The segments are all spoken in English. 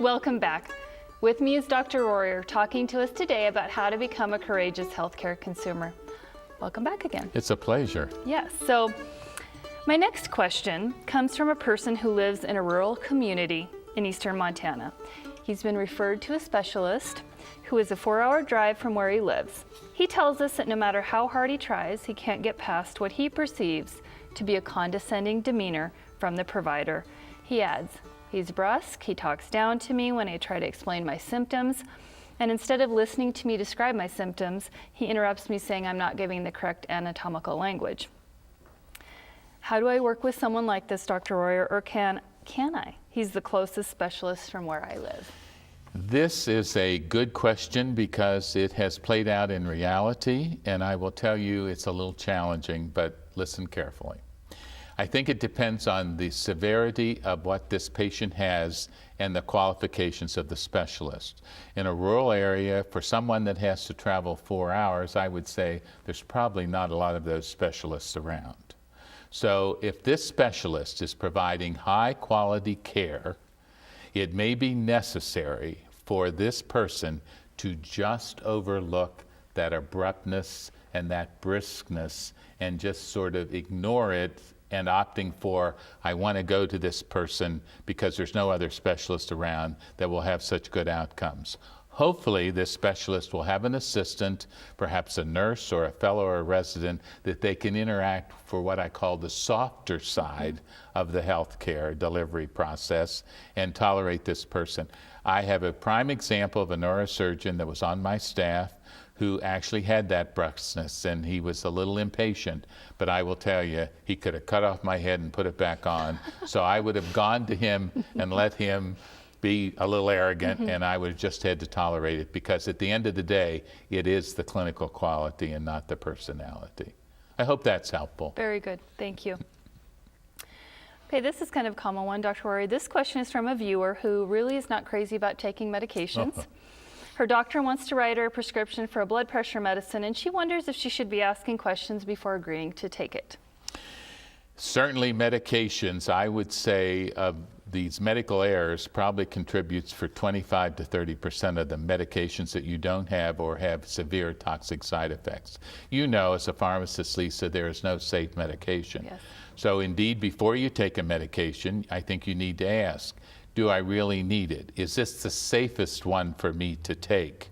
Welcome back. With me is Dr. Royer talking to us today about how to become a courageous healthcare consumer. Welcome back again. It's a pleasure. Yes, so my next question comes from a person who lives in a rural community in eastern Montana. He's been referred to a specialist who is a 4-hour drive from where he lives. He tells us that no matter how hard he tries, he can't get past what he perceives to be a condescending demeanor from the provider. He adds, he's brusque, he talks down to me when I try to explain my symptoms, and instead of listening to me describe my symptoms, he interrupts me saying I'm not giving the correct anatomical language. How do I work with someone like this, Dr. Royer, or can I? He's the closest specialist from where I live. This is a good question because it has played out in reality, and I will tell you it's a little challenging, but listen carefully. I think it depends on the severity of what this patient has and the qualifications of the specialist. In a rural area, for someone that has to travel 4 hours, I would say there's probably not a lot of those specialists around. So if this specialist is providing high quality care, it may be necessary for this person to just overlook that abruptness and that briskness and just sort of ignore it and opting for, I want to go to this person because there's no other specialist around that will have such good outcomes. Hopefully, this specialist will have an assistant, perhaps a nurse or a fellow or a resident, that they can interact for what I call the softer side of the healthcare delivery process and tolerate this person. I have a prime example of a neurosurgeon that was on my staff who actually had that brusqueness, and he was a little impatient, but I will tell you, he could have cut off my head and put it back on. So I would have gone to him and let him be a little arrogant, and I would have just had to tolerate it, because at the end of the day, it is the clinical quality and not the personality. I hope that's helpful. Very good, thank you. Okay, this is kind of a common one, Dr. Rory. This question is from a viewer who really is not crazy about taking medications. Her doctor wants to write her a prescription for a blood pressure medicine, and she wonders if she should be asking questions before agreeing to take it. Certainly medications, I would say, these medical errors probably contributes for 25 to 30% of the medications that you don't have or have severe toxic side effects. You know, as a pharmacist, Lisa, there is no safe medication. Yes. So indeed, before you take a medication, I think you need to ask, do I really need it? Is this the safest one for me to take?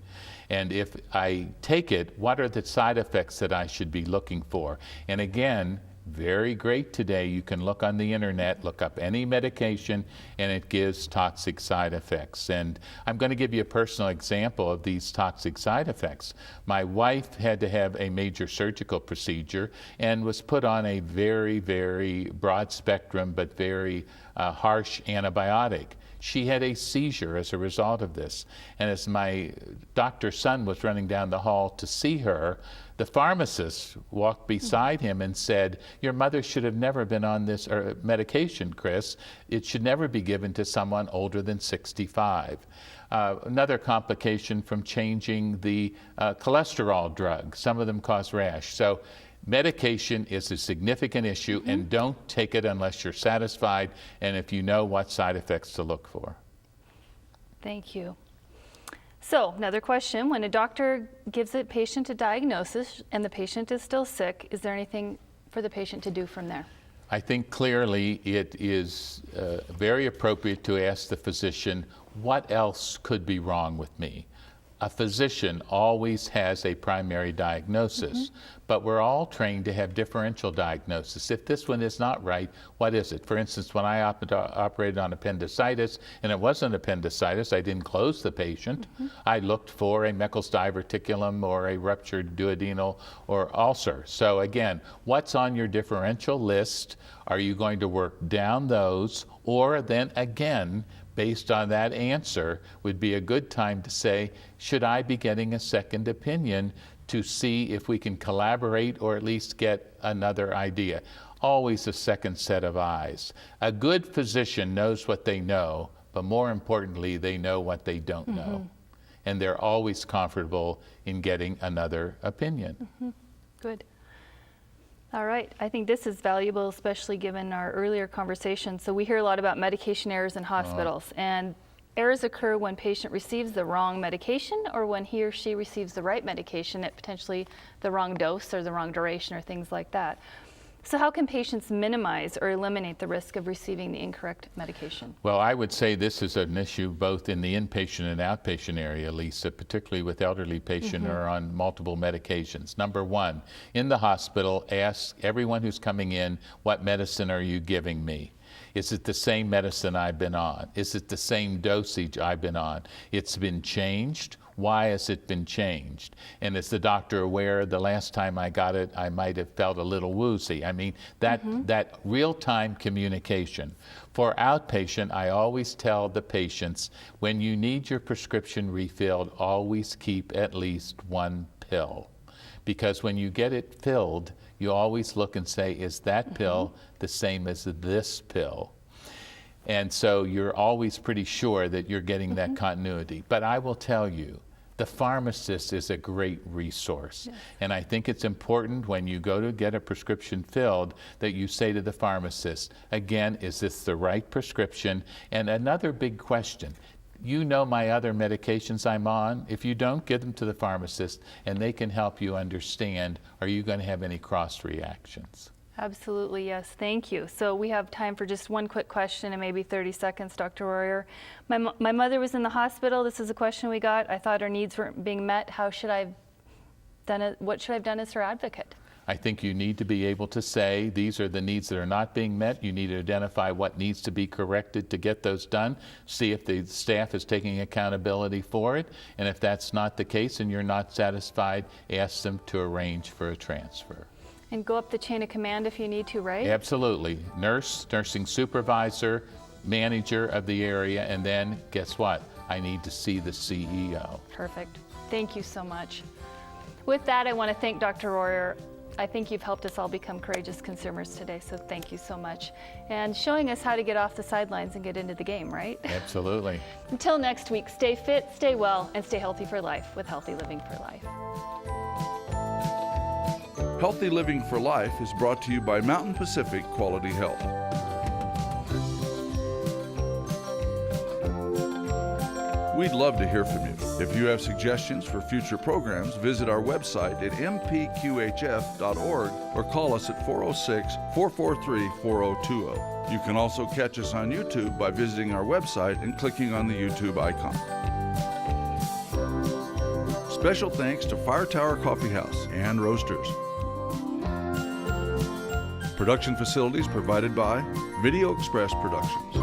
And if I take it, what are the side effects that I should be looking for? And again, very great today, you can look on the internet, look up any medication, and it gives toxic side effects. And I'm going to give you a personal example of these toxic side effects. My wife had to have a major surgical procedure and was put on a very, very broad spectrum but very harsh antibiotic. She had a seizure as a result of this. And as my doctor's son was running down the hall to see her, the pharmacist walked beside him and said, your mother should have never been on this medication, Chris. It should never be given to someone older than 65. Another complication from changing the cholesterol drug. Some of them cause rash. So medication is a significant issue, and don't take it unless you're satisfied and if you know what side effects to look for. Thank you. So, another question, when a doctor gives a patient a diagnosis and the patient is still sick, is there anything for the patient to do from there? I think clearly it is very appropriate to ask the physician, what else could be wrong with me? A physician always has a primary diagnosis, but we're all trained to have differential diagnosis. If this one is not right, what is it? For instance, when I operated on appendicitis, and it wasn't appendicitis, I didn't close the patient. I looked for a Meckel's diverticulum or a ruptured duodenal or ulcer. So again, what's on your differential list? Are you going to work down those, or then again, based on that answer, would be a good time to say, should I be getting a second opinion to see if we can collaborate or at least get another idea? Always a second set of eyes. A good physician knows what they know, but more importantly, they know what they don't know. And they're always comfortable in getting another opinion. Good. All right, I think this is valuable, especially given our earlier conversation. So we hear a lot about medication errors in hospitals, and errors occur when patient receives the wrong medication or when he or she receives the right medication at potentially the wrong dose or the wrong duration or things like that. So how can patients minimize or eliminate the risk of receiving the incorrect medication? Well, I would say this is an issue both in the inpatient and outpatient area, Lisa, particularly with elderly patients who are on multiple medications. Number one, in the hospital, ask everyone who's coming in, what medicine are you giving me? Is it the same medicine I've been on? Is it the same dosage I've been on? It's been changed. Why has it been changed? And is the doctor aware the last time I got it, I might have felt a little woozy? I mean, that real-time communication. For outpatient, I always tell the patients, when you need your prescription refilled, always keep at least one pill. Because when you get it filled, you always look and say, is that pill the same as this pill? And so you're always pretty sure that you're getting that continuity. But I will tell you, the pharmacist is a great resource. Yes. And I think it's important when you go to get a prescription filled that you say to the pharmacist, again, is this the right prescription? And another big question, you know my other medications I'm on. If you don't, give them to the pharmacist and they can help you understand, are you going to have any cross reactions? Absolutely, yes. Thank you. So we have time for just one quick question and maybe 30 seconds, Dr. Royer. My mother was in the hospital. This is a question we got. I thought her needs weren't being met. What should I have done as her advocate? I think you need to be able to say these are the needs that are not being met. You need to identify what needs to be corrected to get those done. See if the staff is taking accountability for it. And if that's not the case and you're not satisfied, ask them to arrange for a transfer. And go up the chain of command if you need to, right? Absolutely. Nurse, nursing supervisor, manager of the area, and then guess what? I need to see the CEO. Perfect. Thank you so much. With that, I want to thank Dr. Royer. I think you've helped us all become courageous consumers today, so thank you so much. And showing us how to get off the sidelines and get into the game, right? Absolutely. Until next week, stay fit, stay well, and stay healthy for life with Healthy Living for Life. Healthy Living for Life is brought to you by Mountain Pacific Quality Health. We'd love to hear from you. If you have suggestions for future programs, visit our website at mpqhf.org or call us at 406-443-4020. You can also catch us on YouTube by visiting our website and clicking on the YouTube icon. Special thanks to Fire Tower Coffee House and Roasters. Production facilities provided by Video Express Productions.